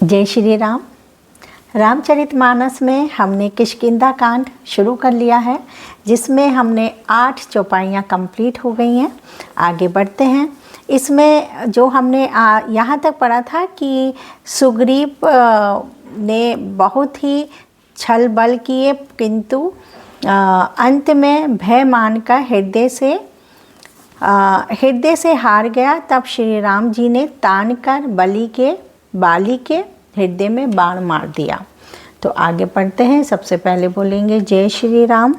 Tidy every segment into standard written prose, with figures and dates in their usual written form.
जय श्री राम। रामचरितमानस में हमने किष्किंधा कांड शुरू कर लिया है, जिसमें हमने 8 चौपाइयाँ कंप्लीट हो गई हैं। आगे बढ़ते हैं। इसमें जो हमने यहाँ तक पढ़ा था कि सुग्रीव ने बहुत ही छल बल किए, किंतु अंत में भय मानकर हृदय से हार गया। तब श्री राम जी ने तान कर बाली के हृदय में बाण मार दिया। तो आगे पढ़ते हैं। सबसे पहले बोलेंगे जय श्री राम।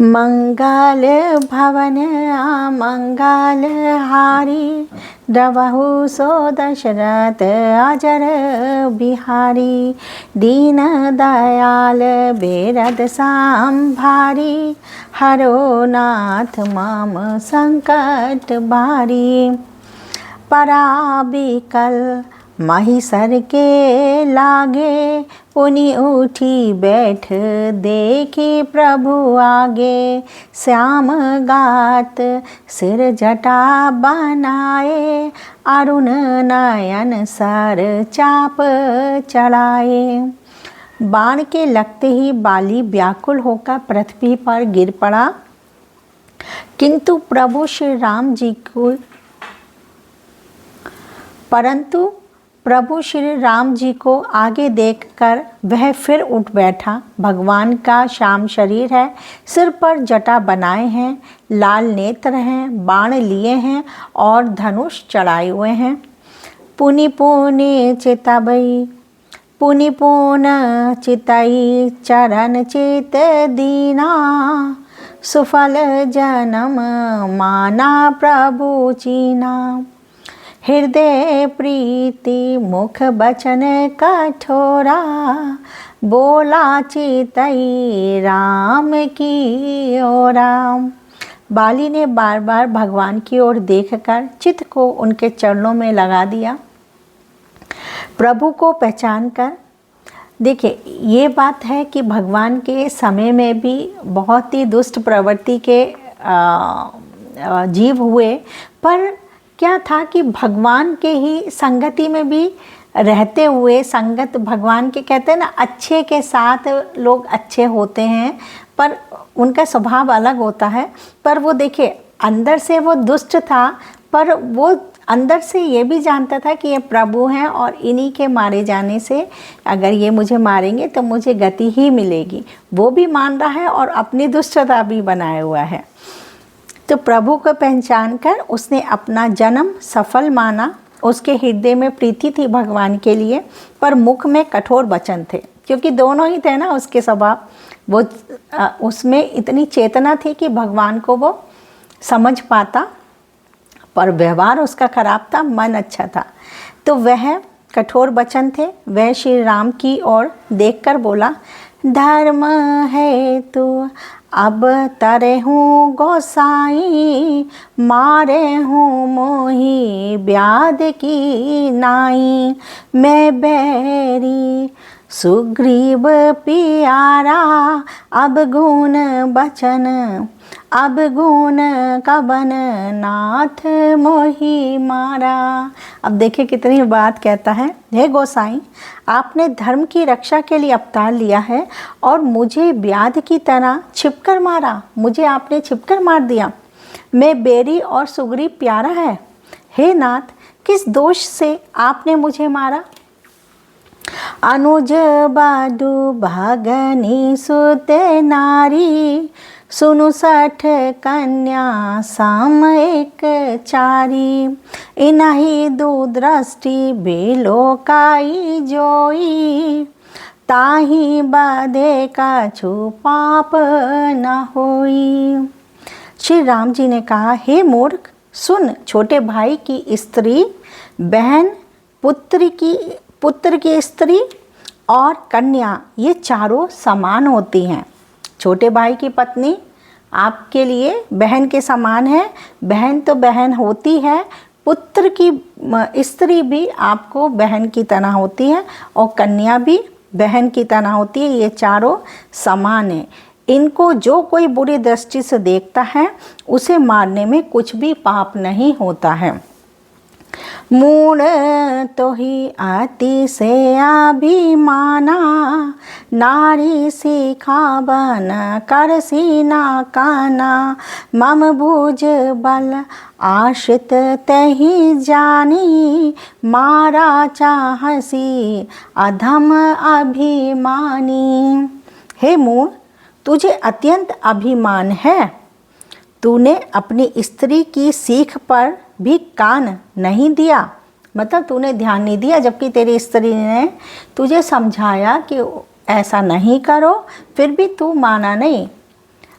मंगल भवन मंगल हारी, द्रवहु सो दशरथ अजर बिहारी। दीन दयाल बेरद सांभारी, हरो नाथ मम संकट भारी। पराबिकल महिषर के लागे, पुनि उठी बैठ देखी प्रभु आगे। श्याम गात सिर जटा बनाए, अरुण नयन सर चाप चढ़ाए। बाण के लगते ही बाली व्याकुल होकर पृथ्वी पर गिर पड़ा, किंतु प्रभु श्री राम जी को आगे देखकर वह फिर उठ बैठा। भगवान का श्याम शरीर है, सिर पर जटा बनाए हैं, लाल नेत्र हैं, बाण लिए हैं और धनुष चढ़ाए हुए हैं। पुनि पुन चितई चरण चित दीना, सुफल जन्म माना प्रभु चीना। हृदय प्रीति मुख बचन कठोरा, बोला चितई राम की ओरा। बाली ने बार बार भगवान की ओर देखकर चित्त को उनके चरणों में लगा दिया। प्रभु को पहचान कर देखिए, ये बात है कि भगवान के समय में भी बहुत ही दुष्ट प्रवृत्ति के जीव हुए, पर क्या था कि भगवान के ही संगति में भी रहते हुए, संगत भगवान के कहते हैं ना, अच्छे के साथ लोग अच्छे होते हैं, पर उनका स्वभाव अलग होता है। पर वो देखिए, अंदर से वो दुष्ट था, पर वो अंदर से ये भी जानता था कि ये प्रभु हैं और इन्हीं के मारे जाने से अगर ये मुझे मारेंगे तो मुझे गति ही मिलेगी। वो भी मान रहा है और अपनी दुष्टता भी बनाया हुआ है। तो प्रभु को पहचान कर उसने अपना जन्म सफल माना। उसके हृदय में प्रीति थी भगवान के लिए, पर मुख में कठोर वचन थे, क्योंकि दोनों ही थे ना उसके स्वभाव। वो उसमें इतनी चेतना थी कि भगवान को वो समझ पाता, पर व्यवहार उसका खराब था, मन अच्छा था। तो वह कठोर वचन थे। वह श्री राम की ओर देखकर बोला, धर्म है तो अब तरे हूँ गोसाई, मारे हूँ मोही व्याध की नाई। मैं बैरी सुग्रीव प्यारा, अब गुण कबन नाथ मोही मारा। अब देखिए कितनी बात कहता है। हे गोसाई, आपने धर्म की रक्षा के लिए अवतार लिया है और मुझे व्याध की तरह छिपकर मारा। मुझे आपने छिपकर मार दिया। मैं बेरी और सुग्रीव प्यारा है। हे नाथ, किस दोष से आपने मुझे मारा? अनुज बाडू भागनी सुत नारी, सुनु 60 कन्या साम एक चारी। इनाही दू दृष्टि बेलोकाई जोई, ताही बाधे का छू पाप न होई। श्री राम जी ने कहा, हे मूर्ख, सुन, छोटे भाई की स्त्री, बहन, पुत्र की स्त्री और कन्या, ये चारों समान होती हैं। छोटे भाई की पत्नी आपके लिए बहन के समान है। बहन तो बहन होती है, पुत्र की स्त्री भी आपको बहन की तरह होती है और कन्या भी बहन की तरह होती है। ये चारों समान है। इनको जो कोई बुरी दृष्टि से देखता है, उसे मारने में कुछ भी पाप नहीं होता है। मूढ़ तो ही अतिशय अभिमाना, नारी सिखावन कर सीना काना। मम भुज बल आश्रित तहि जानी, मारा चाहसी अधम अभिमानी। हे मूढ़, तुझे अत्यंत अभिमान है। तूने अपनी स्त्री की सीख पर भी कान नहीं दिया, मतलब तूने ध्यान नहीं दिया, जबकि तेरी स्त्री ने तुझे समझाया कि ऐसा नहीं करो, फिर भी तू माना नहीं।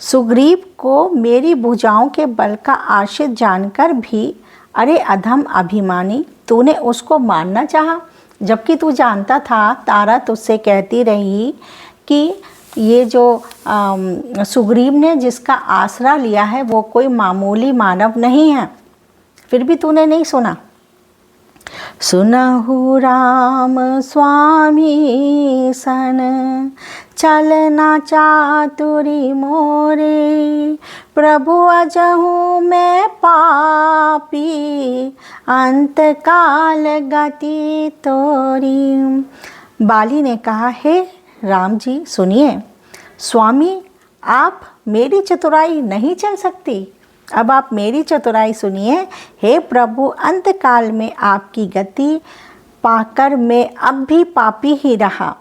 सुग्रीव को मेरी भुजाओं के बल का आश्रित जानकर भी, अरे अधम अभिमानी, तूने उसको मारना चाहा, जबकि तू जानता था तारा तुझसे कहती रही कि ये जो सुग्रीव ने जिसका आसरा लिया है वो कोई मामूली मानव नहीं है, फिर भी तूने नहीं सुना। सुनहु राम स्वामी सन, चलना चातुरी मोरे। प्रभु अजहू मैं पापी, अंत काल गति तोरी। बाली ने कहा, हे राम जी सुनिए, स्वामी आप मेरी चतुराई नहीं चल सकती। अब आप मेरी चतुराई सुनिए। हे प्रभु, अंतकाल में आपकी गति पाकर मैं अब भी पापी ही रहा।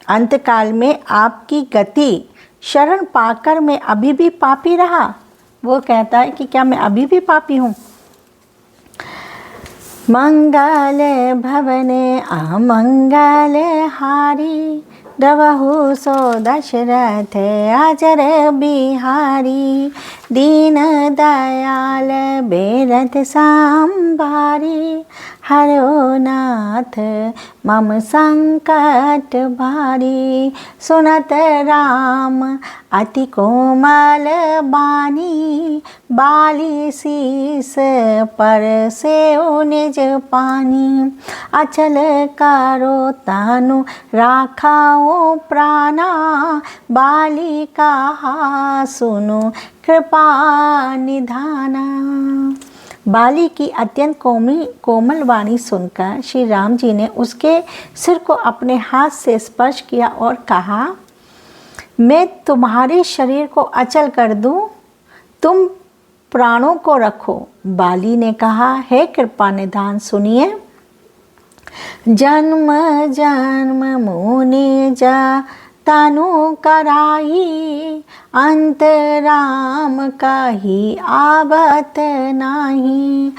अंतकाल में आपकी गति शरण पाकर मैं अभी भी पापी रहा। वो कहता है कि क्या मैं अभी भी पापी हूँ। मंगल भवने अमंगल हारी, रवहु सो दशरथ अजर बिहारी। दीन दयाल बेरथ संभारी, हरो नाथ मम संकट भारी। सुनत राम अति कोमल बानी, बाली शीस पर से निज पानी। अचल करो तनु राखाओ प्राणा, बाली कहा सुनो कृपा निधाना। बाली की अत्यंत कोमल वाणी सुनकर श्री राम जी ने उसके सिर को अपने हाथ से स्पर्श किया और कहा, मैं तुम्हारे शरीर को अचल कर दूं, तुम प्राणों को रखो। बाली ने कहा, हे कृपा निधान सुनिए। जन्म जन्म मुनि जा तनु कराई, अंत राम कही आवत नाही।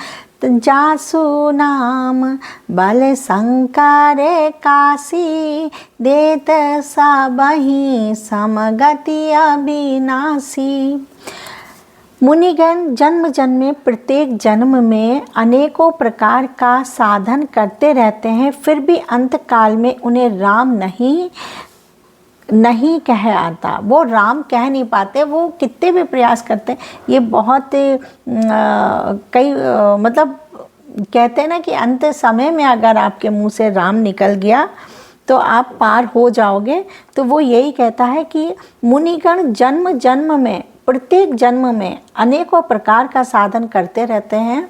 जासु नाम बल शंकर काशी, देत सबहि समगति अविनाशी। मुनिगण जन्म जन्म में प्रत्येक जन्म में अनेकों प्रकार का साधन करते रहते हैं, फिर भी अंत काल में उन्हें राम नहीं कह आता। वो राम कह नहीं पाते, वो कितने भी प्रयास करते हैं। ये बहुत मतलब कहते हैं ना कि अंत समय में अगर आपके मुंह से राम निकल गया तो आप पार हो जाओगे। तो वो यही कहता है कि मुनिगण जन्म जन्म में, प्रत्येक जन्म में अनेकों प्रकार का साधन करते रहते हैं,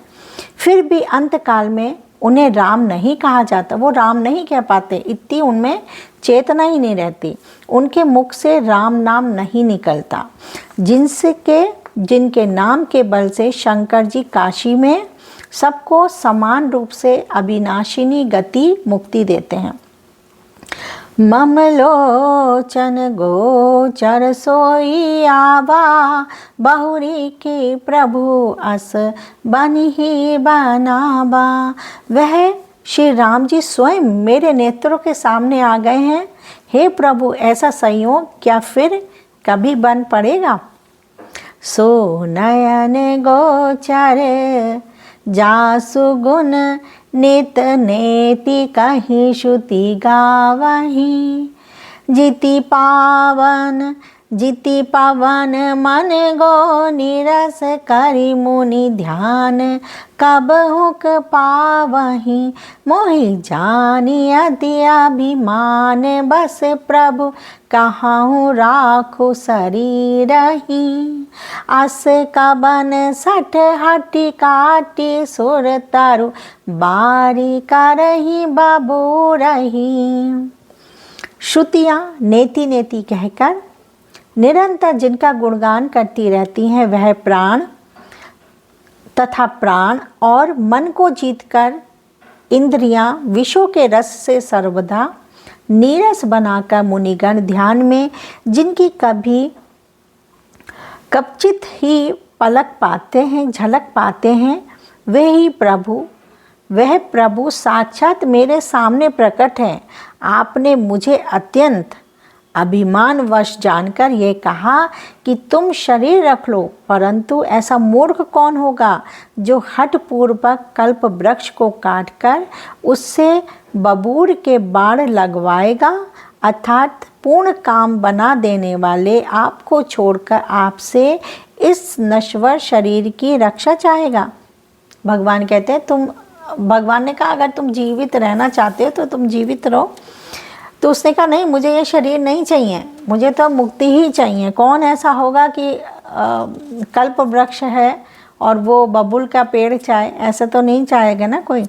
फिर भी अंत काल में उन्हें राम नहीं कहा जाता। वो राम नहीं कह पाते, इतनी उनमें चेतना ही नहीं रहती, उनके मुख से राम नाम नहीं निकलता। जिनके नाम के बल से शंकर जी काशी में सबको समान रूप से अविनाशिनी गति मुक्ति देते हैं। ममलोचन गोचर सोई आवा, बहुरी के प्रभु अस बनी ही बनावा। वह श्री राम जी स्वयं मेरे नेत्रों के सामने आ गए हैं। हे प्रभु, ऐसा संयोग क्या फिर कभी बन पड़ेगा। सो नयन गोचर जासु गुण, नित नेति कहीं श्रुति गावही। जिति पावन जीति पवन मन गो नीरस करि मुनि ध्यान, कब हुक पावहीं मोहि जानि अति अभिमान, बस प्रभु कहाहु राखु शरीरहि, अस कबन सठ हटि काटि सुर तरु बारी करहि बबूरहि। श्रुतियाँ नेति नेति कहकर निरंतर जिनका गुणगान करती रहती हैं वह प्राण तथा प्राण और मन को जीतकर इंद्रियां विषयों के रस से सर्वदा नीरस बनाकर मुनिगण ध्यान में जिनकी कभी कवचित ही पलक पाते हैं, झलक पाते हैं, वह प्रभु साक्षात मेरे सामने प्रकट है। आपने मुझे अत्यंत अभिमानवश जानकर ये कहा कि तुम शरीर रख लो, परंतु ऐसा मूर्ख कौन होगा जो हठपूर्वक कल्प वृक्ष को काटकर उससे बबूर के बाण लगवाएगा, अर्थात पूर्ण काम बना देने वाले आपको छोड़कर आपसे इस नश्वर शरीर की रक्षा चाहेगा। भगवान कहते हैं भगवान ने कहा अगर तुम जीवित रहना चाहते हो तो तुम जीवित रहो। तो उसने कहा नहीं, मुझे ये शरीर नहीं चाहिए, मुझे तो मुक्ति ही चाहिए। कौन ऐसा होगा कि कल्प वृक्ष है और वो बबूल का पेड़ चाहे, ऐसा तो नहीं चाहेगा ना कोई।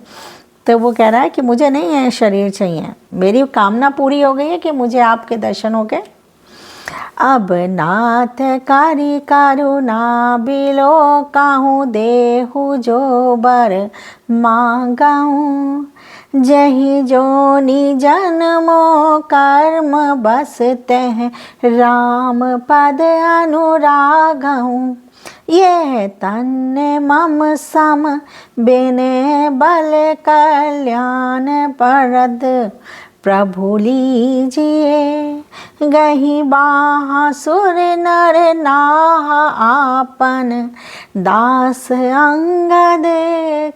तो वो कह रहा है कि मुझे नहीं है शरीर चाहिए, मेरी कामना पूरी हो गई है कि मुझे आपके दर्शन हो गए। अब नाथ कारी करुणा बिलो काहूँ देहु जो बर मांगाऊँ, जही जोनि जन्मो कर्म बसते हैं राम पद अनुरागहूँ, ये तन मम सम बिने बल कल्याण परद प्रभु लीजिए, गही बाहा सुर नर नाहा आपन दास अंगद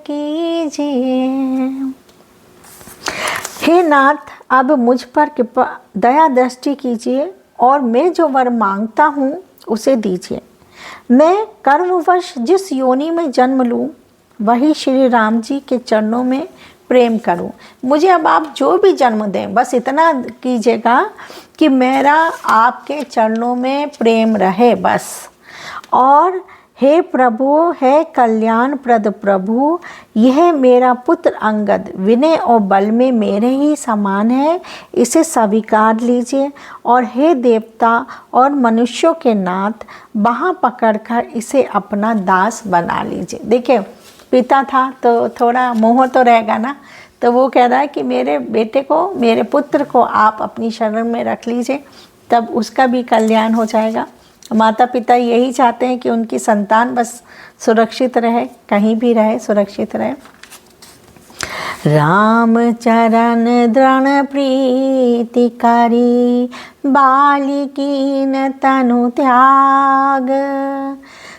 कीजिए। हे नाथ, अब मुझ पर कृपा दया दृष्टि कीजिए और मैं जो वर मांगता हूँ उसे दीजिए। मैं कर्मवश जिस योनि में जन्म लूँ वही श्री राम जी के चरणों में प्रेम करूं। मुझे अब आप जो भी जन्म दें, बस इतना कीजिएगा कि मेरा आपके चरणों में प्रेम रहे बस। और हे प्रभु, हे कल्याण प्रद प्रभु, यह मेरा पुत्र अंगद विनय और बल में मेरे ही समान है, इसे स्वीकार लीजिए। और हे देवता और मनुष्यों के नाथ, बाँह पकड़कर इसे अपना दास बना लीजिए। देखिए, पिता था तो थोड़ा मोह तो रहेगा ना, तो वो कह रहा है कि मेरे बेटे को, मेरे पुत्र को आप अपनी शरण में रख लीजिए, तब उसका भी कल्याण हो जाएगा। माता पिता यही चाहते हैं कि उनकी संतान बस सुरक्षित रहे, कहीं भी रहे, सुरक्षित रहे। राम चरण दृढ़ प्रीतिकारी, बालिकीन तनु त्याग,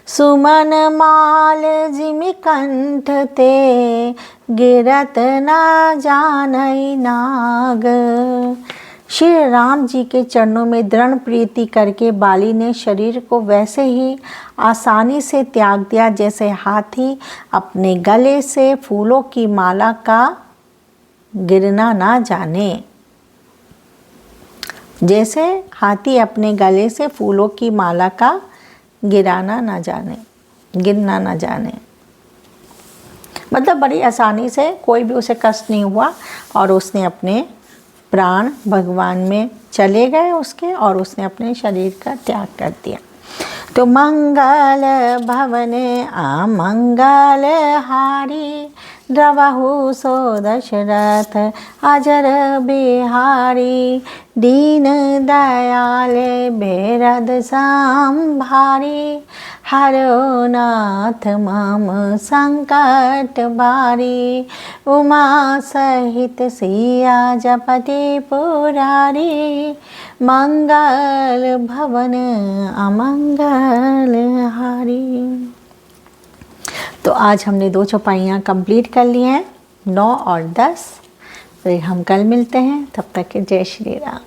सुमन माल जिमि कंठ ते, गिरत न जानई नाग। श्री राम जी के चरणों में दृढ़ प्रीति करके बाली ने शरीर को वैसे ही आसानी से त्याग दिया जैसे हाथी अपने गले से फूलों की माला का गिरना ना जाने। जैसे हाथी अपने गले से फूलों की माला का गिरना ना जाने, मतलब बड़ी आसानी से कोई भी उसे कष्ट नहीं हुआ और उसने अपने प्राण भगवान में चले गए उसके, और उसने अपने शरीर का त्याग कर दिया। तो मंगल भवन अमंगल हारी, द्रवहु सो दशरथ अजर बिहारी, दीन दयाल बेरद संभारी, हरो नाथ मम संकट बारी, उमा सहित सिया जपति पुरारी, मंगल भवन अमंगल हारी। तो आज हमने 2 चौपाइयाँ कंप्लीट कर ली हैं, 9 और 10। फिर हम कल मिलते हैं, तब तक के जय श्री राम।